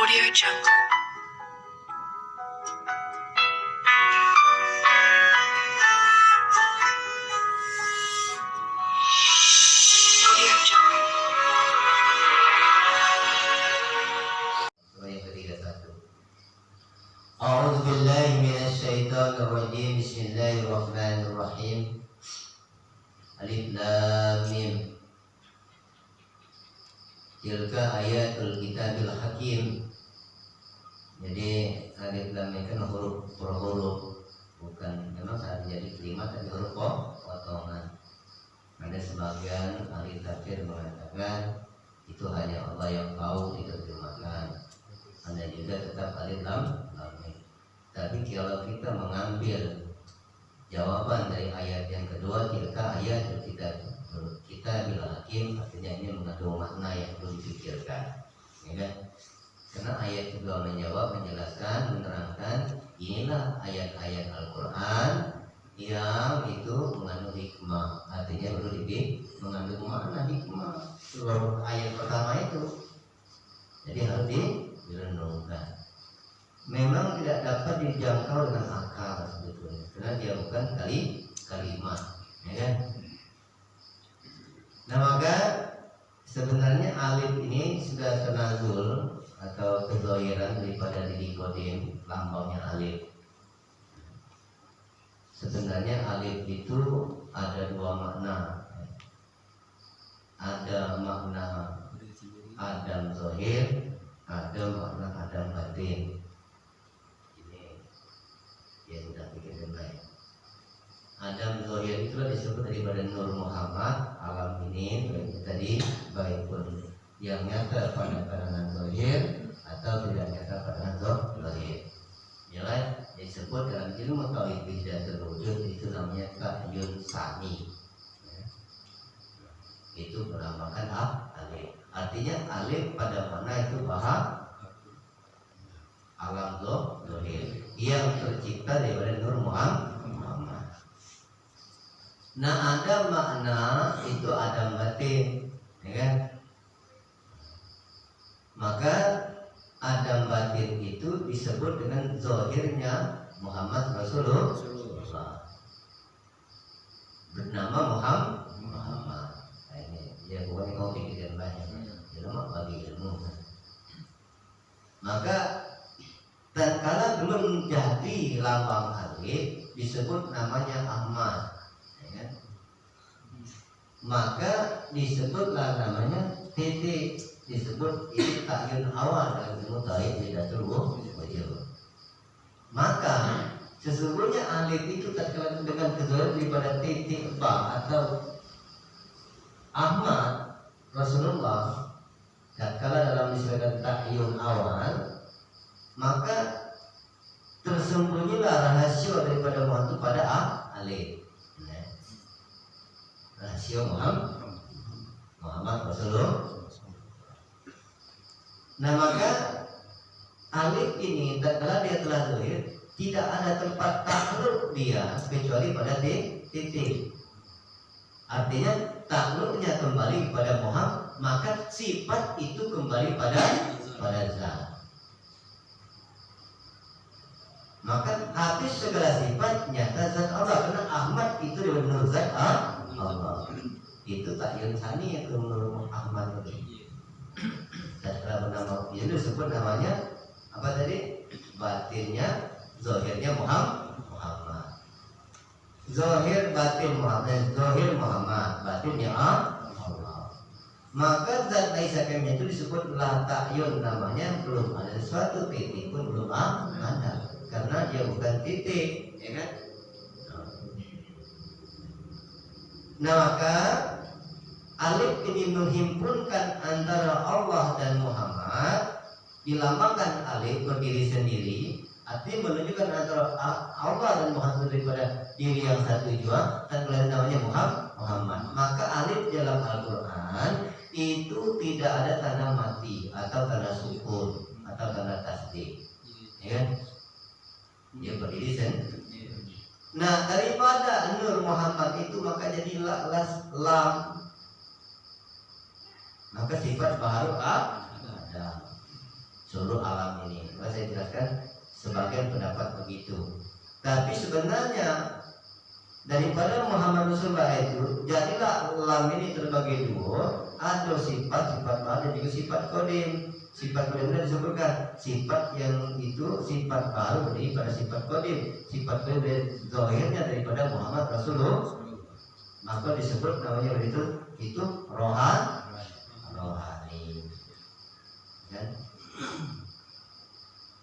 Audio Jungle. Audio Jungle. A'udzu billahi minasyaitonir rajim. Bismillahirrahmanirrahim. Alif lam mim. Tilka ayatul kitabil hakim. Jadi alif lam mim kan huruf per huruf, bukan memang saat jadi kalimat tapi huruf potongan. Ada sebagian ahli tafsir mengatakan itu hanya Allah yang tahu diterjemahkan. Ada juga tetap alif lam mim. Tapi kalau kita mengambil jawaban dari ayat yang kedua, tilka ayat kita bila hakim, artinya ini mengandung makna yang perlu dipikirkan, ya kan? Karena ayat kedua menjawab, menjelaskan, menerangkan inilah ayat-ayat Al-Quran yang itu mengandung hikmah, artinya perlu mengandung makna hikmah. Seluruh ayat pertama itu, jadi harus direnungkan. Memang tidak dapat dijangkau dengan akal sebetulnya, karena dia bukan kalimat, ya kan? Nah, maka sebenarnya alif ini sudah tanazul atau kezohiran daripada didikodim, lambangnya alif. Sebenarnya alif itu ada dua makna. Ada makna Adam zohir, ada makna Adam batin. Ya sudah pikirkan baik. Adam zohir itu disebut daripada Nur Muhammad alam ini, baik tadi baik pun yang nyata pada pandangan zohir atau tidak nyata pandangan zohir. Jelas disebut dalam ilmu tauhid wahdatul wujud itu namanya ta'yun sani. Itu melambangkan alif. Artinya alif pada mana itu bahas alam zohir yang tercipta daripada Nur Muhammad. Nah, ada makna itu Adam batin, ya kan? Maka Adam batin itu disebut dengan zohirnya Muhammad Rasulullah, bernama Muhammad. Nah, ini ya bukan kau pikiran banyak, ilmu bagi ilmu. Maka tatkala belum jadi lambang alif disebut namanya Ahmad, ya kan? Maka disebutlah namanya titik, disebut ini ta'yun awal dalam ilmu tauhid wahdatul wujud. Maka sesungguhnya alif itu tatkala dengan kezohiran daripada titik ba atau Ahmad Rasulullah, tatkala dalam disebutkan ta'yun awal, maka tersembunyilah rahasia daripada Muhammad pada alif. Rahasia Muhammad Rasulullah. Nah, maka alif ini tatkala dia telah zahir, tidak ada tempat takluk dia kecuali pada titik. Artinya takluknya kembali kepada Muhammad, maka sifat itu kembali pada zat. Maka habis segala sifat nyata zat Allah, karena Ahmad itu benar zat Allah. Itu ta'yun sani yang menurut Ahmad itu. Tatkala bernama itu disebut namanya apa tadi? Batinnya, zohirnya Muhammad. Zohir batin Muhammad, zohir Muhammad, batinnya Allah. Maka zat laisa kamil itu disebutlah ta'yun, namanya belum ada suatu titik pun belum ada. Karena dia bukan titik, ya kan? Nah, maka alif ini menghimpunkan antara Allah dan Muhammad, dilambangkan alif berdiri sendiri, artinya menunjukkan antara Allah dan Muhammad daripada diri yang satu jua, dan lain namanya Muhammad. Maka alif dalam Al-Quran itu tidak ada tanda mati atau tanda sukun atau tanda tasdid, ya kan? Dia berdiri sendiri. Nah, daripada Nur Muhammad itu maka jadi lam. Maka sifat baru ada. seluruh alam ini. Maka saya jelaskan sebagian pendapat begitu. Tapi sebenarnya daripada Muhammad Rasulullah itu, jadilah alam ini terbagi dua, ada sifat-sifat baru dan juga sifat kodim. Sifat kodim itu disebutkan sifat yang itu sifat baru daripada sifat kodim. Sifat kodim zahirnya daripada Muhammad Rasulullah, maka disebut namanya begitu, itu rohani, kan?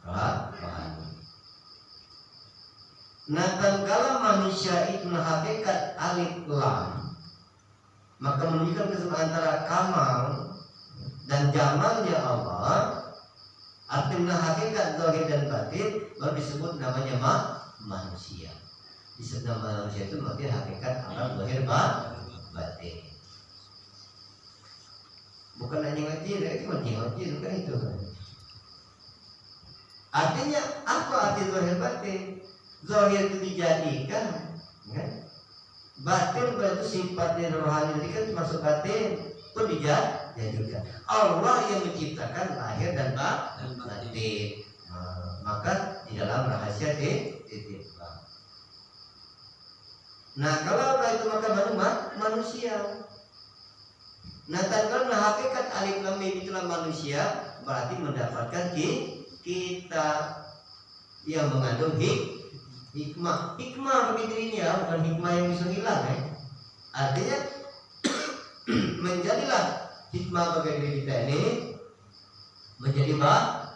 Rohani. Nah, tatkala manusia itu hakikat alif lam, maka menunjukkan kesamaan antara kamal dan jamalnya Allah. Artinya hakikat zahir dan batin baru disebut namanya manusia. Disebut nama manusia itu berarti hakikat alam zahir batin. Bukan hanya ngaji, itu ngaji bukan itu. Artinya apa arti zahir batin? Zahir itu dijadikan, kan? Batin berarti sifatnya rohani, jadi kan masuk batin pun dijadikan. Allah yang menciptakan lahir dan batin. Maka di dalam rahasia titipkan. Nah, kalau Allah itu maka baru manusia. Nah, tatkala hakikat alif lam mim itulah manusia, berarti mendapatkan kita yang mengandung hikmah bagi dirinya, bukan hikmah yang bisa hilang, Artinya menjadilah hikmah bagi diri kita ini menjadi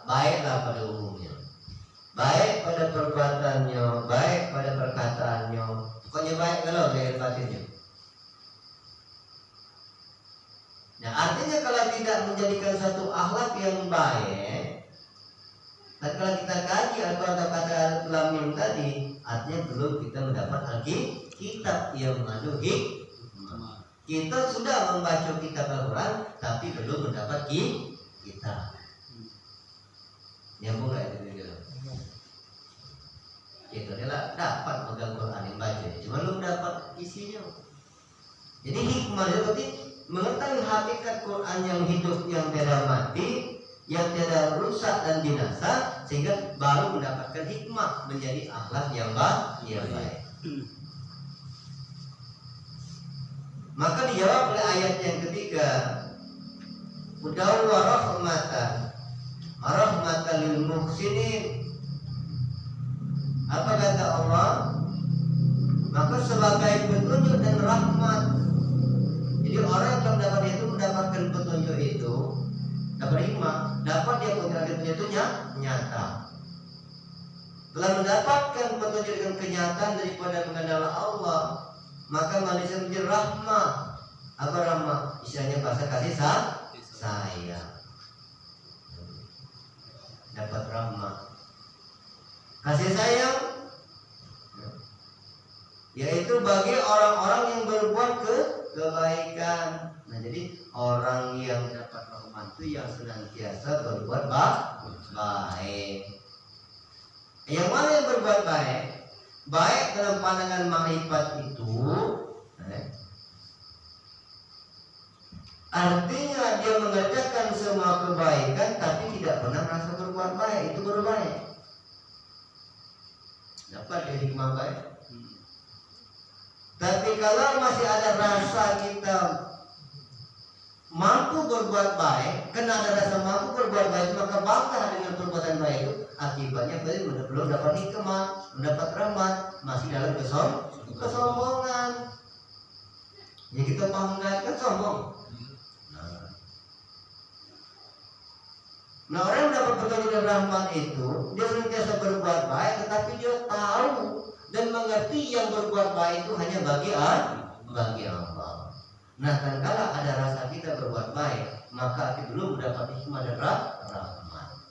baiklah pada umumnya, baik pada perbuatannya, baik pada perkataannya, pokoknya baik kalau zahir batinnya. Nah, artinya kalau tidak menjadikan satu akhlak yang baik, tatkala kita kaji atau kata lam mim tadi, artinya belum kita mendapat Alkitab yang mengandung hikmah. Kita sudah membaca kitab Al-Quran, tapi belum mendapat kitab. Nyambung nggak itu gitu? Itu adalah dapat megang Quran yang baca, cuma belum dapat isinya. Jadi hikmah itu berarti mengetahui hakikat Quran yang hidup, yang tidak mati, yang tidak rusak dan binasa, sehingga baru mendapatkan hikmah menjadi akhlak yang baik. Maka dijawab oleh ayat yang ketiga, hudaw wa rahmatan lil muhsinin. Apa kata Allah? Maka sebagai petunjuk dan rahmat. Jadi orang yang mendapat itu mendapatkan petunjuk itu, dapat hikmah, dapat dia petunjuk itu nyata. Telah mendapatkan petunjuk dengan kenyataan daripada mengenal Allah, maka manusia menjadi rahmah. Apa rahmah? Istilahnya bahasa kasih sayang. Dapat rahmah, kasih sayang, yaitu bagi orang-orang yang berbuat kebaikan. Nah, jadi orang yang dapat rahmat itu yang senantiasa berbuat baik. Yang mana yang berbuat baik dalam pandangan makrifat itu, artinya dia mengerjakan semua kebaikan tapi tidak pernah merasa berbuat baik, itu baru baik. Dapat dari hikmah baik. Tapi kalau masih ada rasa kita mampu berbuat baik, karena ada rasa mampu berbuat baik, maka bangga dengan perbuatan baik itu, akibatnya belum dapat hikmah, mendapat rahmat, masih dalam kesombongan. Ya kita bangga kan sombong. Nah, orang yang mendapat petunjuk dan rahmat itu, dia senantiasa berbuat baik, tetapi dia tahu dan mengerti yang berbuat baik itu hanya bagi Allah. Nah, tatkala ada rasa kita berbuat baik, maka kita belum mendapat hikmah dan rahmat.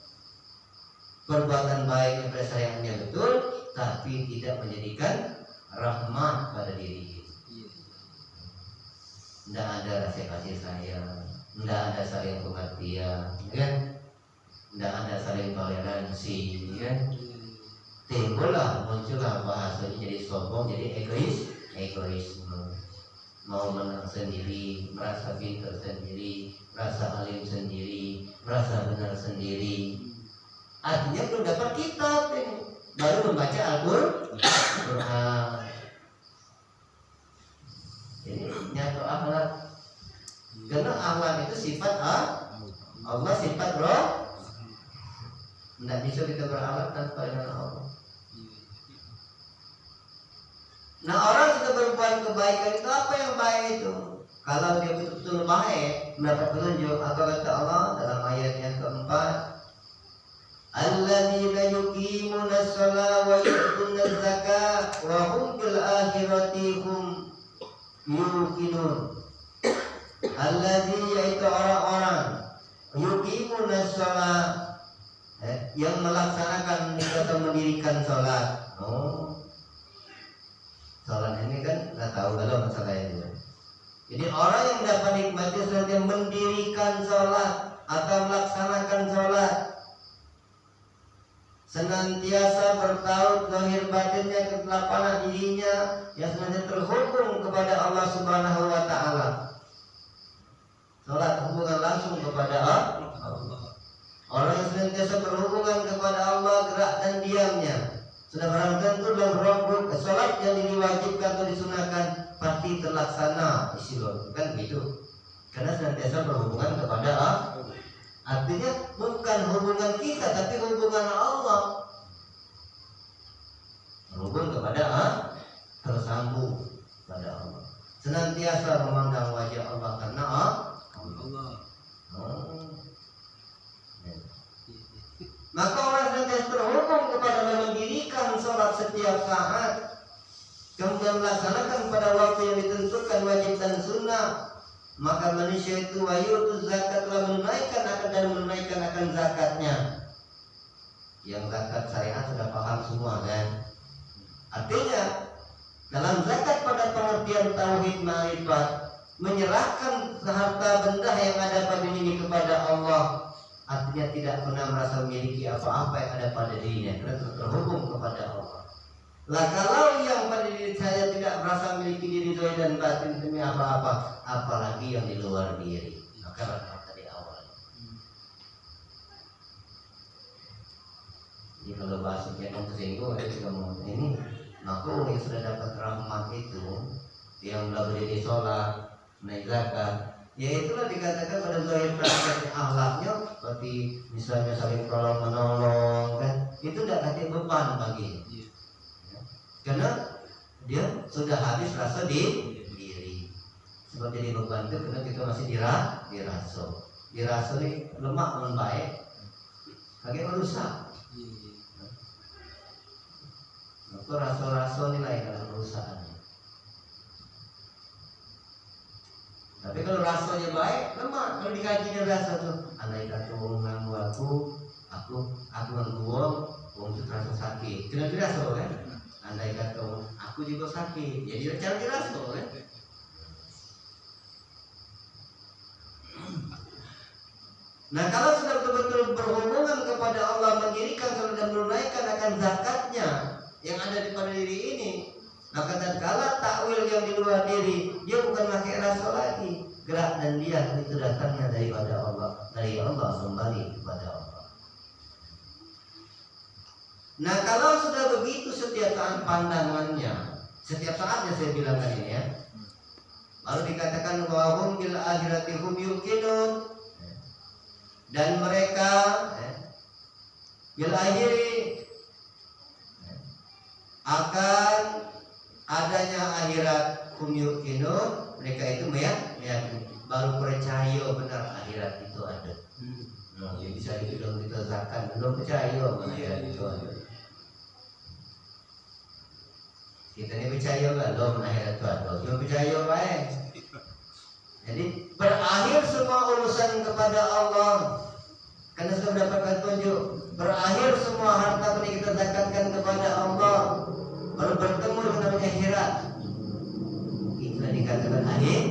Perbuatan baik yang pada sayangnya betul, tapi tidak menjadikan rahmat pada diri. Tidak ada rasa kasih sayang, tidak ada saling pengertian, kan? Tidak ada saling toleransi, kan? Muncullah bahasanya jadi sombong, jadi egoisme, mau menang sendiri, merasa pintar sendiri, merasa alim sendiri, merasa benar sendiri. Artinya belum dapat kitab ini, baru membaca Al-Quran. Ini nyata akhlak. Karena akhlak itu sifat Allah, sifat roh. Tidak bisa kita berakhlak tanpa dengan Allah. Nah, orang sudah berbuat kebaikan itu, apa yang baik itu? Kalau dia betul-betul baik, mendapat petunjuk, apa kata Allah dalam ayat yang keempat? Alladzina yuqimuna shalah wa yu'tuna zakah wa hum bil akhirati hum yuqinun. Alladzi, yaitu orang-orang yuqimuna shalah, yang melaksanakan atau mendirikan sholat. Sholat ini kan nggak tahu kalau masalah itu. Jadi orang yang dapat nikmati sholat, yang mendirikan sholat atau melaksanakan sholat, senantiasa bertaut zahir batinnya, ketelapanan dirinya, yang senantiasa terhubung kepada Allah Subhanahu wa Ta'ala. Sholat hubungan langsung kepada Allah. Orang yang senantiasa berhubungan kepada Allah, gerak dan diamnya, sudah barang tentu dalam rukun sholat yang diwajibkan atau disunahkan pasti terlaksana, istilah kan begitu. Karena senantiasa berhubungan kepada Allah. Artinya bukan hubungan kita, tapi hubungan Allah. Berhubung kepada Allah, tersambung pada Allah. Senantiasa memandang wajah Allah karena Allah. Maka orang senantiasa terhubung kepada mendirikan sholat setiap saat, kemudian melaksanakan pada waktu yang ditentukan wajib dan sunnah. Maka manusia itu wayutu zakat, telah menunaikan akan zakatnya. Yang zakat syariat sudah paham semua kan. Artinya dalam zakat pada pengertian tauhid ma'rifat, menyerahkan harta benda yang ada pada diri kepada Allah. Artinya tidak pernah merasa memiliki apa-apa yang ada pada dirinya, karena terhubung kepada Allah. Lah kalau yang pada diri saya tidak merasa memiliki diri zahir dan batin demi apa-apa, apalagi yang di luar diri. Maka kata di awal. Jadi kalau bahasanya yang tersinggung, saya juga mau ini, maka yang sudah dapat rahmat itu, yang sudah berdiri sholat, naik zakat, ya itulah dikatakan pada zahir praktek akhlaknya, seperti misalnya saling tolong menolong kan, itu tidak ada beban bagi. Karena dia sudah habis rasa di diri. Seperti di beban itu karena kita masih diraso. Diraso ini lemak dan baik, bagi merusak. Maka raso-raso nilai dalam perusahaan. Tapi kalau rasanya baik, lemak. Kalau dikajinya rasa tuh, andai kata orang aku ngebuang, orang itu terasa sakit. Kena dirasa kan? Andai kata aku juga sakit, jadi cara dirasa kan? Nah kalau sudah betul-betul berhubungan kepada Allah, mendirikan sholat dan menunaikan akan zakatnya yang ada di pada diri ini, maka tatkala takwil yang di luar diri, dia bukan pakai rasa lagi. Gerak dan diam itu datangnya daripada Allah, dari Allah kembali kepada Allah. Nah kalau sudah begitu setiap saat pandangannya, setiap saatnya saya bilang tadi ya, lalu dikatakan wahum bil akhirati hum yuqinun, dan mereka bil akhiri akan adanya akhirat hum yuqinun, mereka itu meyakini, baru percaya benar akhirat itu ada. Nah, ya bisa dibilang kita zakat belum percaya akhirat itu ada. Kita ini percaya kan, belum akhirat itu ada, belum percaya baik. Jadi berakhir semua urusan kepada Allah, karena sudah mendapatkan petunjuk. Berakhir semua harta yang kita zakatkan kepada Allah, baru bertemu dengan akhirat. Itulah dikatakan akhir.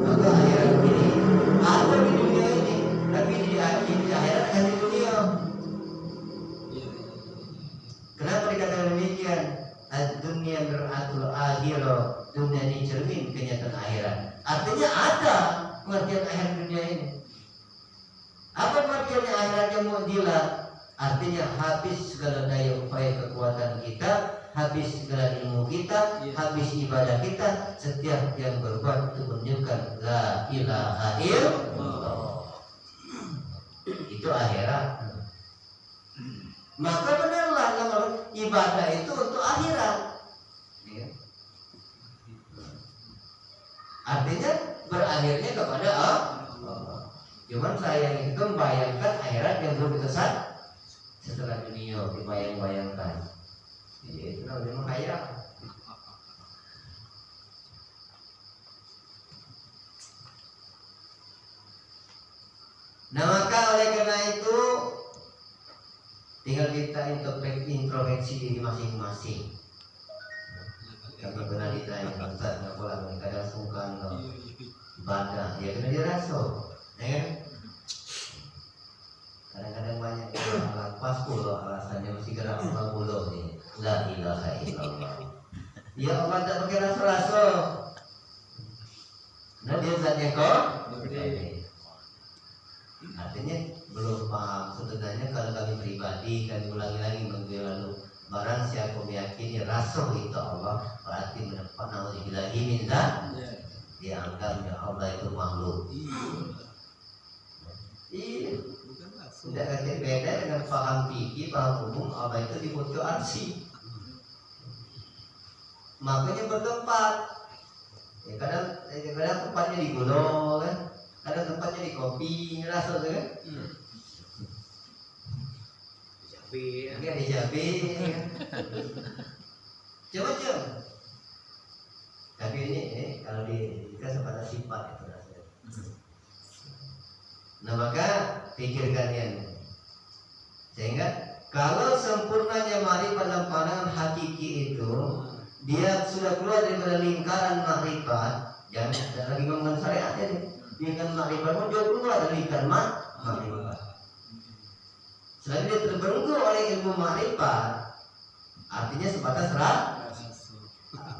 Maka akhirat ini ada di dunia ini, tapi di akhirat akan di dunia. Kenapa dikatakan demikian? Ad-dunya mir'atul akhirah, dunia ini cermin kenyataan akhirat. Artinya ada pengertian akhir dunia ini. Apa pengertiannya akhiratnya mu'jilat. Artinya habis segala daya upaya kekuatan kita, habis segala ilmu kita, habis ibadah kita. Setiap yang berbuat itu menunjukkan la ilaha illallah. Itu akhirat. Maka benarlah kalau ibadah itu untuk akhirat. Artinya berakhirnya kepada Allah. Cuman saya itu membayangkan akhirat yang belum kesat setelah dunia dibayang-bayangkan. Jadi itu namanya menghayal. Nah maka oleh karena itu tinggal kita introspeksi diri masing-masing. Kalau pernah ditanya Ustaz, nggak boleh kadang sungkan ibadah, ya kena dirasa, ya kan? Kadang-kadang banyak orang pas pulau alasannya masih gerak 40 nih. La ilaha illallah. Ya Allah tak pakai rasa-rasa. Nah dia zatnya kok. Artinya belum paham sebenarnya. Kalau kami pribadi kami ulangi lagi minggu lalu, barang siapa meyakini rasa itu Allah, berarti mendapat nauzubillahi min dzalik. Dianggapnya Allah itu makhluk. Iya. Tidak ada beda dengan paham fikih, paham umum Allah itu di pojok arsy. Makanya bertempat. Ya, kadang tempatnya di gulung kan, kadang tempatnya di kopi, rasa tuh kan. Enggak di Jabe kan. Coba. Tapi ini kalau kita sebatas sifat itu rasanya. Nah maka pikirkan yang sehingga kalau sempurnanya ma'rifat dalam pandangan hakiki itu, dia sudah keluar dari lingkaran ma'rifat. Jangan lagi ngomong syariatnya nih. Lingkaran ma'rifat dia keluar dari lingkaran ma'rifat. Selain dia terbelenggu oleh ilmu ma'rifat, artinya sebatas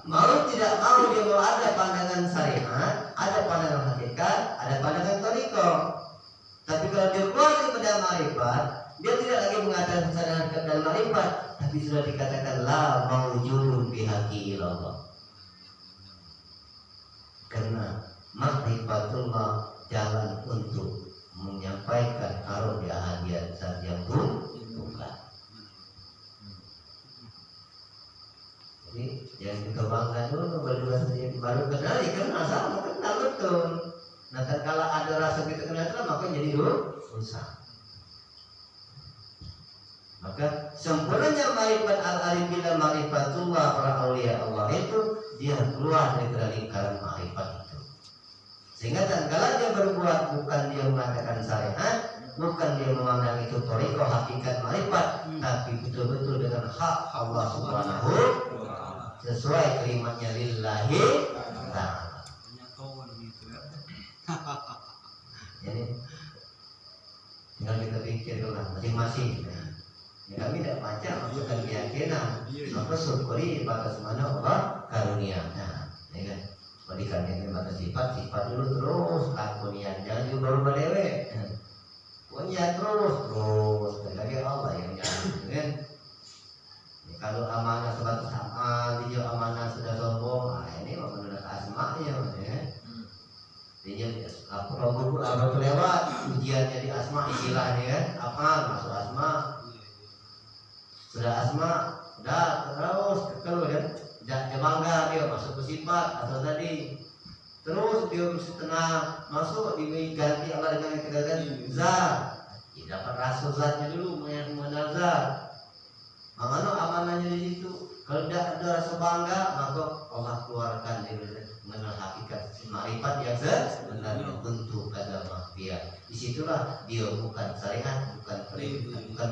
mau tidak mau dia mau ada pandangan syariat, ada pandangan hakikat, ada pandangan thariqah. Tapi kalau dia keluar daripada ma'rifat, dia tidak lagi mengatakan kesadaran hakikat dan ma'rifat, tapi sudah dikatakan la maujudun bihaqi ilallah. Karena ma'rifatullah jalan untuk menyampaikan kalau dia hadiah saat yang bukan. Jadi yang kita bangga dulu baru kenal, ya kenal sama kenal betul. Nah kalau ada rasa kita kenal maka jadi susah. Maka sempurnanya ma'rifat al-arif bila ma'rifatullah para aulia Allah itu dia keluar dari lingkaran ma'rifat itu. Sehingga tatkala dia berbuat bukan dia mengatakan syariat, bukan dia memandang itu thariqah hakikat ma'rifat, tapi betul-betul dengan hak Allah Subhanahu sesuai kalimatnya lillahi ta'ala. Jadi tinggal kita pikirkan masing-masing. Ya, kami tidak baca maksudkan keyakinan, maka syukuri batas mana Allah karunia. Nah, ya kan? Berikan yang batas sifat dulu terus lakonian, jangan juga baru balewe. Punya terus lagi Allah yang jalan, kan? Ya, kalau amanah sebatas amal, dia amanah sudah sombong, ini menurut asma'nya, ya. Dia apa kelewat ujiannya di asma istilahnya kan, apa masuk asma. Sudah asma, udah terus kekel kan, dia bangga dia masuk ke sifat atau tadi, terus dia setengah masuk diganti Allah dengan dikatakan zat, dia dapat rasa zatnya dulu mengenal zat. Makanya amanahnya di situ. Kalau tidak ada rasa bangga, maka Allah keluarkan dari mengenal hakikat ma'rifat yang sebenarnya bentuk agama dia. Disitulah dia bukan syariat, bukan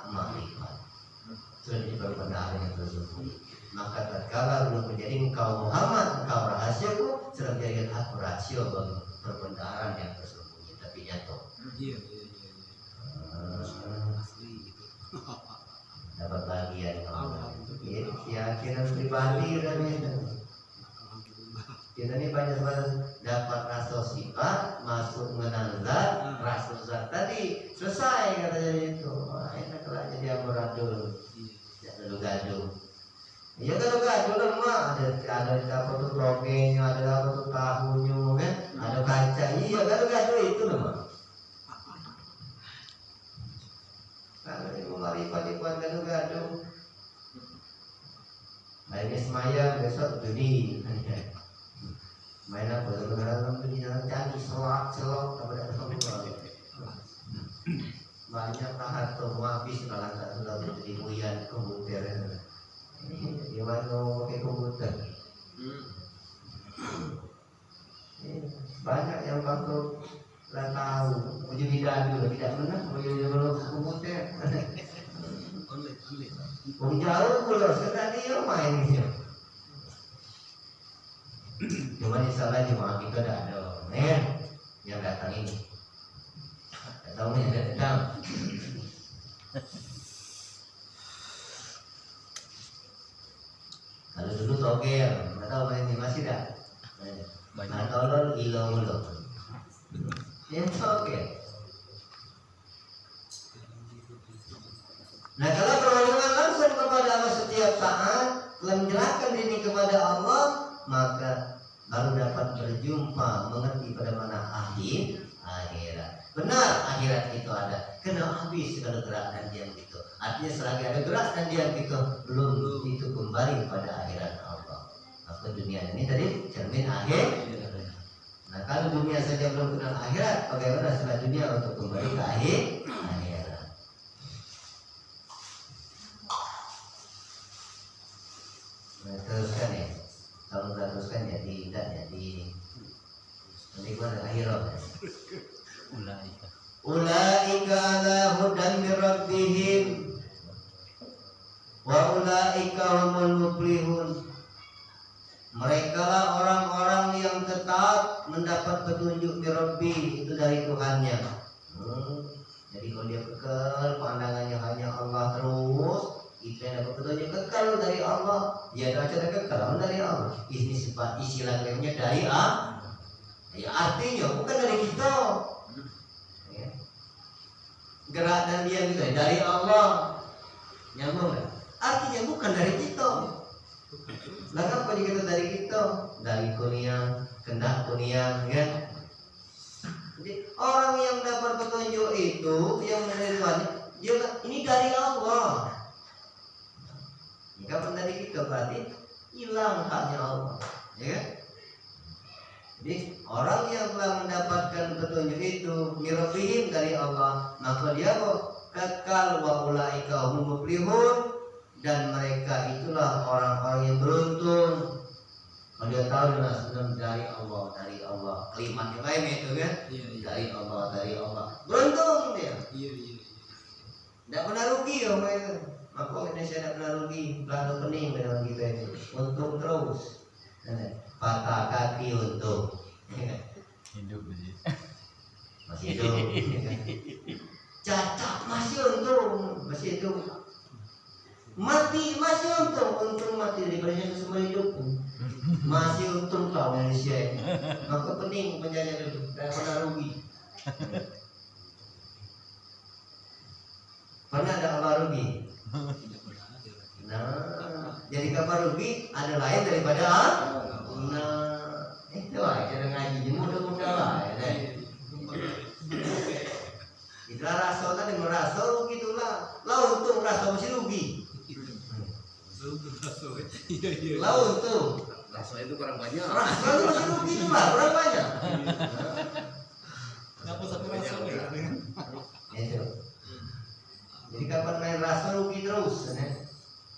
ma'rifat. Sudah dibaru pada hari yang tersebut. Maka tatkala belum menjadi engkau Muhammad, engkau rahasiaku, sudah menjadikan aku rahasia bagi perbendaharaan yang tersembunyi tapi nyata. Dapat bagian keyakinan pribadi dan kita ini banyak banget dapat rasa sifat masuk mengenal zat, rasa zat tadi selesai lipat-lipat gaduh-gaduh. Mainnya semayang besok judi. Main apa? Sebenarnya judi jangan canggih selok kepada Allah. Banyak tahan tuh habis kalau tak sudah jadi buyan komputer. Gimana mau pakai komputer? Banyak yang baru tak tahu. Uji bidadu tidak benar. Uji komputer. Jauh pula sekarang dia mainnya. Cuma insyaallah jemaah kita dah ada yang datang ini. Tak tahu ni ada datang. Kalau dulu togel, tak tahu main masih dah. Nah tolong gila mulu. Yang togel. Nah kalau berhubungan langsung kepada Allah setiap saat, telah menyerahkan diri kepada Allah, maka baru dapat berjumpa, mengerti pada mana akhirat. Benar akhirat itu ada, kena habis segala gerak dan diam itu. Artinya selagi ada gerak dan diam itu, belum itu kembali pada akhirat Allah. Maka dunia ini tadi cermin akhir. Nah kalau dunia saja belum kenal akhirat, bagaimana setelah dunia untuk kembali ke akhirat? Nah, teruskan ya, kalau nggak teruskan jadi tidak jadi nanti pada akhirat. Ulaika ala hudan min rabbihim wa ulaika humul muflihun. Mereka lah orang-orang yang tetap mendapat petunjuk dari Rabbi, itu dari Tuhannya. Jadi kalau dia kekal, pandangannya hanya Allah terus, itu yang dapat petunjuk kekal dari Allah. Dia derajat kekal dari Allah. Ini sifat istilah lainnya dari Allah. Ya, artinya bukan dari kita. Ya. Gerak dan diam itu dari Allah. Nyambung kan? Artinya bukan dari kita. Lah apa dikata dari kita? Dari kuliah, kendak kuliah, ya. Jadi orang yang dapat petunjuk itu, yang menerima dia ini dari Allah. Jika dari kita berarti hilang haknya Allah, ya. Jadi orang yang telah mendapatkan petunjuk itu mirafihim dari Allah, maka dia kekal wa ulaika humul muflihun. Dan mereka itulah orang-orang yang beruntung. Kalau dia tahu dari Allah. Kalimat yang lain itu kan? Dari Allah. Beruntung dia. Tidak pernah rugi orang itu. Maka Indonesia tidak pernah rugi. Belanda pening dengan kita ini. Untung terus. Patah kaki untung. Hidup masih hidup. Cacat masih untung. Masih hidup. Mati masih untung mati daripada yang semua hidup masih untung kau Indonesia ini. Maka pening penjajah itu tidak pernah rugi. Pernah ada kabar rugi? Nah, jadi kabar rugi ada lain daripada itu lah cara ngaji mudah-mudah lah ya. Itulah rasa tadi merasa rugi itulah. Lah untung rasa masih rugi. Laut tuh, rasa itu kurang banyak. Rasa itu masih rugi itu lah, kurang banyak. Kenapa satu rasa Itu. Jadi kapan main rasa rugi terus, ya?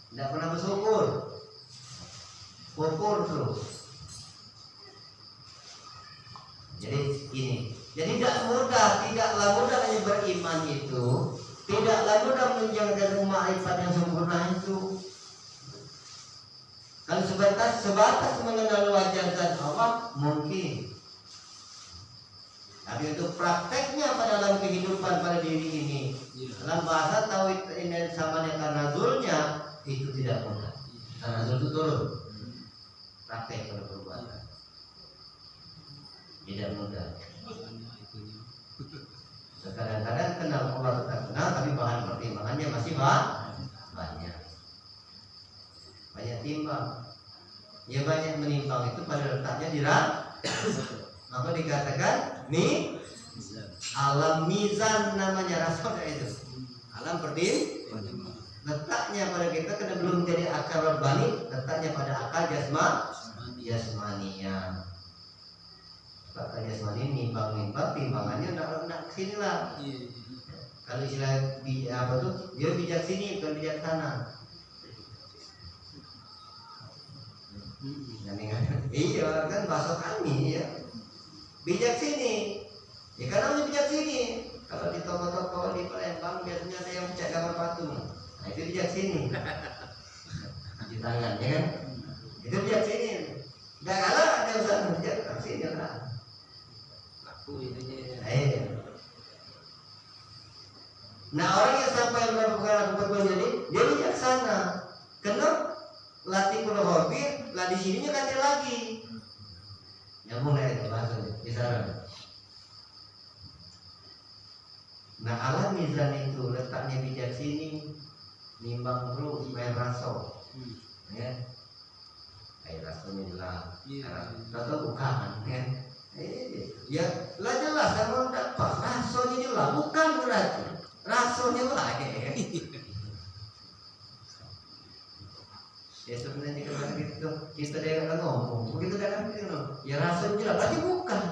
Tidak pernah bersyukur, terus. Jadi ini, jadi tidaklah mudah hanya beriman itu, tidaklah mudah menjaga ma'rifat yang sempurna itu. Kalau sebatas mengenal wajah zat Allah mungkin. Tapi untuk prakteknya pada dalam kehidupan pada diri ini, dalam bahasa tauhid ini sama dengan tanazulnya itu tidak mudah. Tanazul itu turun. Praktek pada perbuatan. Tidak mudah. Kadang-kadang kenal Allah tetap kenal, tapi bahan pertimbangannya masih banyak. Banyak timbang. Ya banyak menimbang itu pada letaknya di maka dikatakan alam mizan namanya rasul itu. Alam Letaknya pada kita karena belum jadi akal robbani, letaknya pada akal jasmania. Akal jasmani nimbang timbangannya nak kesini lah. Kalau istilah apa tuh, dia bijak sini bukan bijaksana. Iya kan bahasa kami ya. Bijak sini. Ya karena bijak sini. Kalau di toko-toko di Palembang biasanya ada yang cek gambar patung. Nah itu bijak sini. Cuci tangan ya kan. Itu bijak sini. Gak kalah ada usaha bijak sini lah. Laku itunya. Nah orang yang sampai melakukan jadi dia bijaksana. Karena latih pulau hobi, lah di sininya kasih lagi. Nyambung lah itu bahasanya, kisaran. Nah alam mizan itu letaknya bijak sini, nimbang terus supaya raso, ya. Kayak rasonya jelas, atau bukan, ya. Ya, lah jelas sama dapat rasonya jelas, bukan berarti rasonya lah, ya. Ya sebenarnya kalau gitu kita dia kan ngomong begitu kan gitu ya rasanya jelas berarti bukan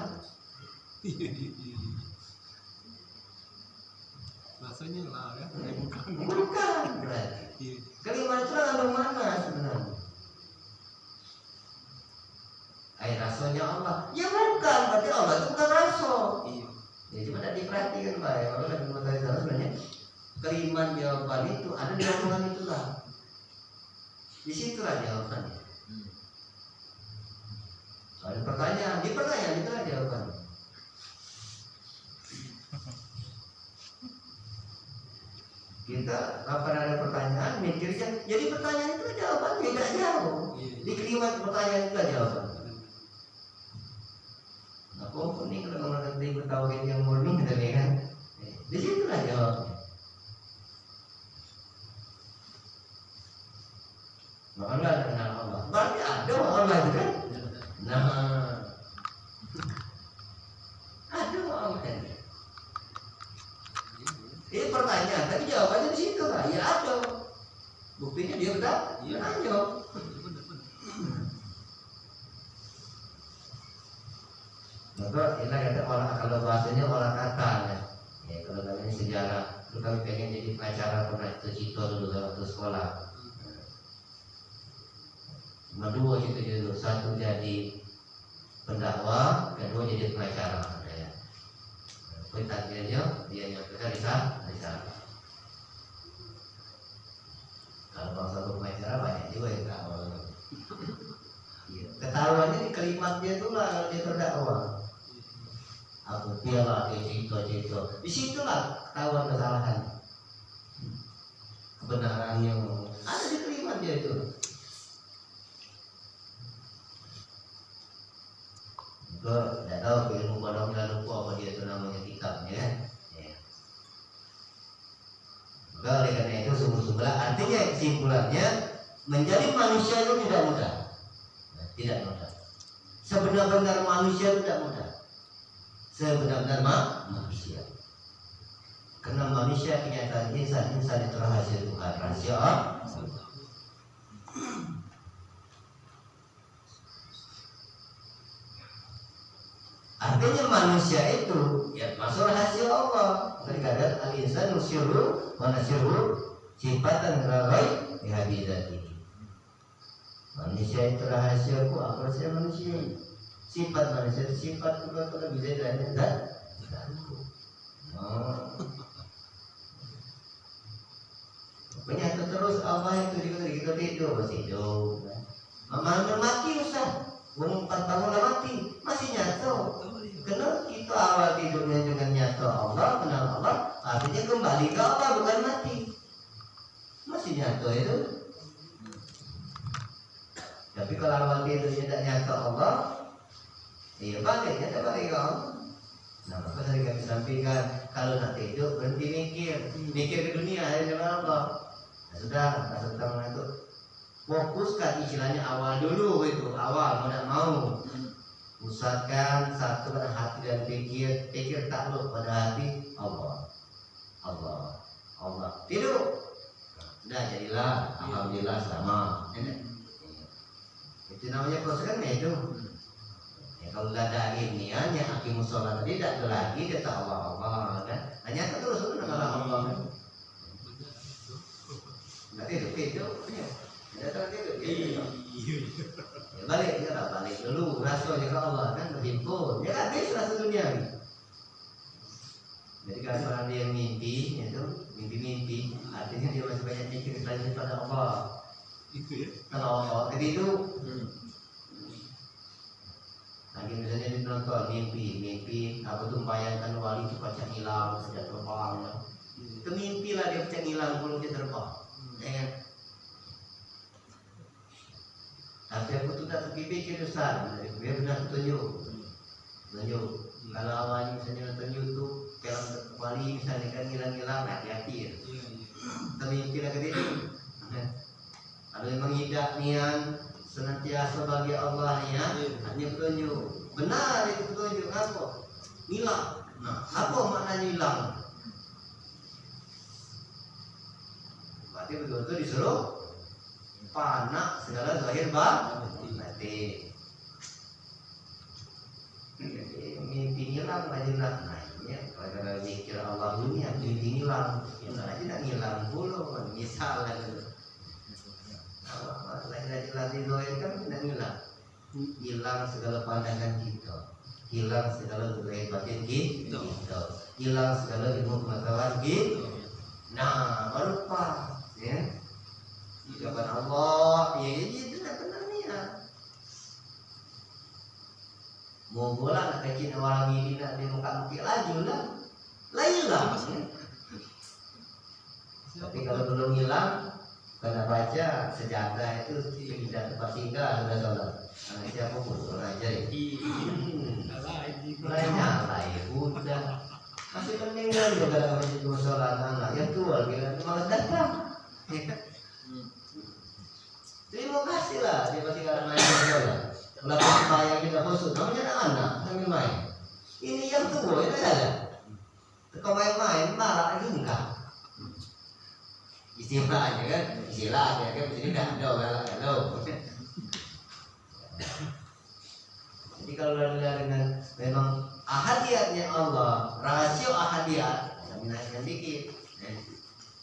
rasanya lah ya bukan berarti kalimat itu ada mana sebenarnya rasanya Allah ya bukan berarti Allah itu bukan raso ya cuma tidak diperhatikan Pak ya kalau lagi materi sebenarnya kalimat jawaban itu ada di omongan itulah. Di situlah jawabannya. Soal pertanyaan, di pertanyaan itulah jawabannya. Kita kapan ada pertanyaan, mikirnya, jadi pertanyaan itu jawaban tidak jauh. Di kalimat pertanyaan itulah jawaban. Nah, kok ini kalau nanti bertauhid yang murni, kan? Di situlah jawabannya. Makanya kenal Allah. Berarti ada Allah itu kan? Nah, ada Allah. Ini pertanyaan, tapi jawabannya di situ lah. Ya ada. Buktinya dia udah nanya. Maka ini kata orang kalau bahasanya orang kata ya. Kalau namanya sejarah, kalau kami pengen jadi pengacara pernah itu Cito dulu waktu sekolah. Kedua itu satu jadi pendakwah, kedua jadi pengacara ya. Takdirnya dia nyampaikan risah. Kalau bangsa pengacara banyak juga yang tahu. Ketahuannya di kalimat dia itu lah kalau dia berdakwah. Aku piala cito. Di situlah ketahuan kesalahan. Kebenaran yang ada di kalimat dia itu. Tidak tahu ilmu pada lupa apa dia itu namanya kitabnya ya. Maka oleh karena itu sungguh-sungguh artinya kesimpulannya menjadi manusia itu tidak mudah. Tidak mudah. Sebenar-benar manusia itu tidak mudah. Sebenar-benar manusia. Karena manusia kenyataan insan itu rahasia Tuhan, rahasia Allah. Artinya manusia itu ya masuk rahasia Allah. Terkadang al-insan nusyuru wa nasyuru sifatan ragai bihabidati. Manusia itu rahasiaku, apa rahasia manusia? Sifat manusia itu sifat juga kalau bisa dan Menyatu terus Allah itu kita tidur masih hidup. Mama mati usah. Umur 4 tahun mati masih nyatu. Karena kita awal tidurnya dengan nyatu Allah, kenal Allah, artinya kembali ke Allah bukan mati. Masih nyatu itu. Tapi kalau awal tidurnya tidak nyatu Allah, iya baliknya tidak balik ke Allah. Nah maka tadi kami sampaikan kalau nak tidur berhenti mikir ke dunia dengan Allah. Nah, sudah itu fokuskan istilahnya awal dulu itu awal tidak mau pusatkan satu pada hati dan pikir takluk pada hati Allah tidur alhamdulillah sama. Itu namanya proses kan itu. Ya, kalau nggak ada ilmiahnya aqimus sholat tidak ada lagi kata Allah kan. Hanya terus dengan Allah kan. Nggak itu. Ya tadi itu. Ya balik dulu rasanya ke Allah kan berhimpun. Ya habis rasa dunia. Jadi kalau orang dia mimpi mimpi artinya dia masih banyak mikir selain pada Allah. Itu ya. Kalau Allah tadi itu lagi misalnya dia nonton mimpi apa tuh membayangkan wali itu pacak hilang sejak terbang ya. Itu mimpi lah dia pacak hilang kalau dia terbang. Tapi aku tuh tak terpikir Ustaz, dia benar tunjuk. Kalau awalnya misalnya nonton YouTube film wali misalnya kan hilang-hilang, hati-hati. Termimpi lah ke dia. Kalau memang tidak niat senantiasa bagi Allah ya, hanya petunjuk. Benar itu petunjuk apa? Hilang. Nah, apa maknanya hilang? Berarti betul-betul disuruh panak segala zahir batin. Mimpi hilang aja lah. Nah, ini kalau mikir Allah dunia mimpi hilang, aja tidak hilang puluh, misalnya gitu. Lagi zahir kan tidak hilang segala pandangan kita, hilang segala zahir batin kita, hilang segala ilmu pengetahuan kita. Nah, baru pas ya. Jawaban Allah, ya itu benar niat. Mau bola nak kecil orang ini nak dia muka mukti lagi lah, hilang. Tapi kalau belum hilang, kena baca sejadah itu tidak tempat singgah sudah sholat. Anak siapa pun orang ajar lainnya udah masih meninggal juga dalam masjid sholat anak yang tua bila malas datang. Terima kasih lah dia pasti kalau main bola. Kalau saya kita khusus, namanya anak sambil main. Ini yang tua itu ada. Kalau main marah itu enggak. Istilahnya kan, kan jadi tidak ada kalau. Jadi kalau dengan memang ahadiyatnya Allah, rasio ahadiyat, menaikkan dikit.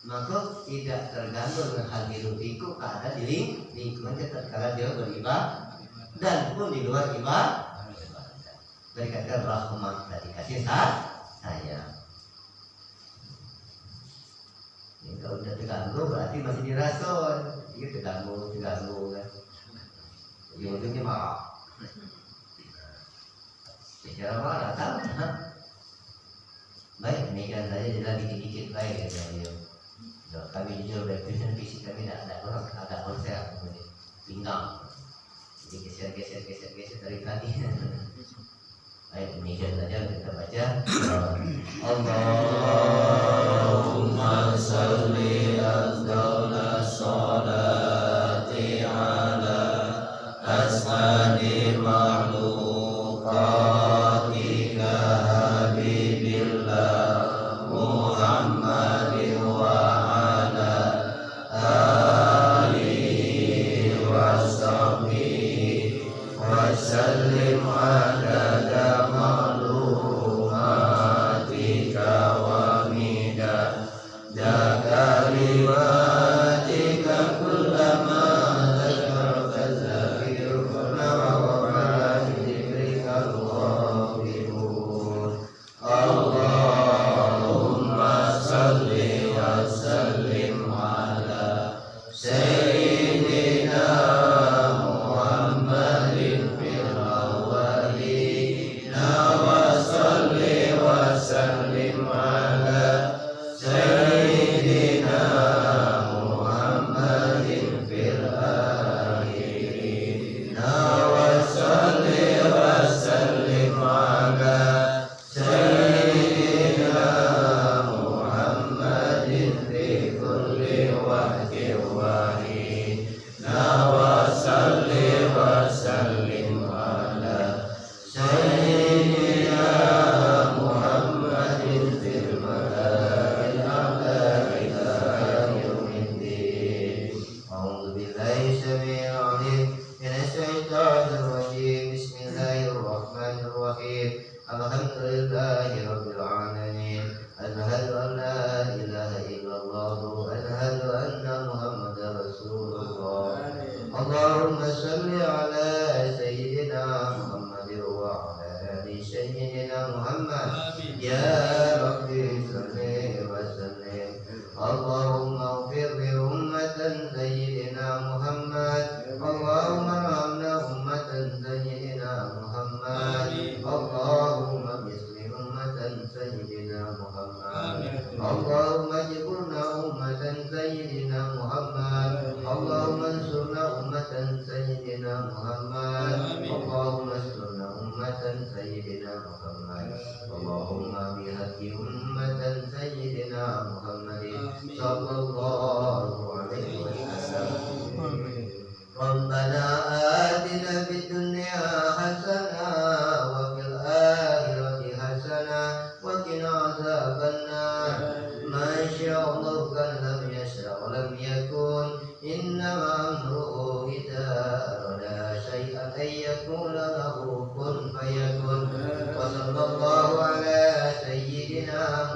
Maka tidak terganggu dengan hal hidupiku keadaan di lingkungan tatkala dia beribadah dan pun di luar ibadah berkata rahmat dari kasih sayang. Ini kalau sudah terganggu berarti masih dirasakan. Ini terganggu kan. Jadi ujungnya marah. Secara marah tahu. Baik, demikian saja jelas dikit-dikit baik ya. Kami jujur dari fisik kami tidak ada agak konser pinggang, jadi geser dari tadi. Baik, demikian saja kita baca. Allahumma salli afdhala sholati ala as'adi makhluqatika habibillah Muhammadin wa wasallim adada ma'lumatika wa midah ما شاء الله كان لم يشاء ولم يكن إنما أمره إذا أراد شيئا أن يقول له كن فيكن وصلى الله على سيدنا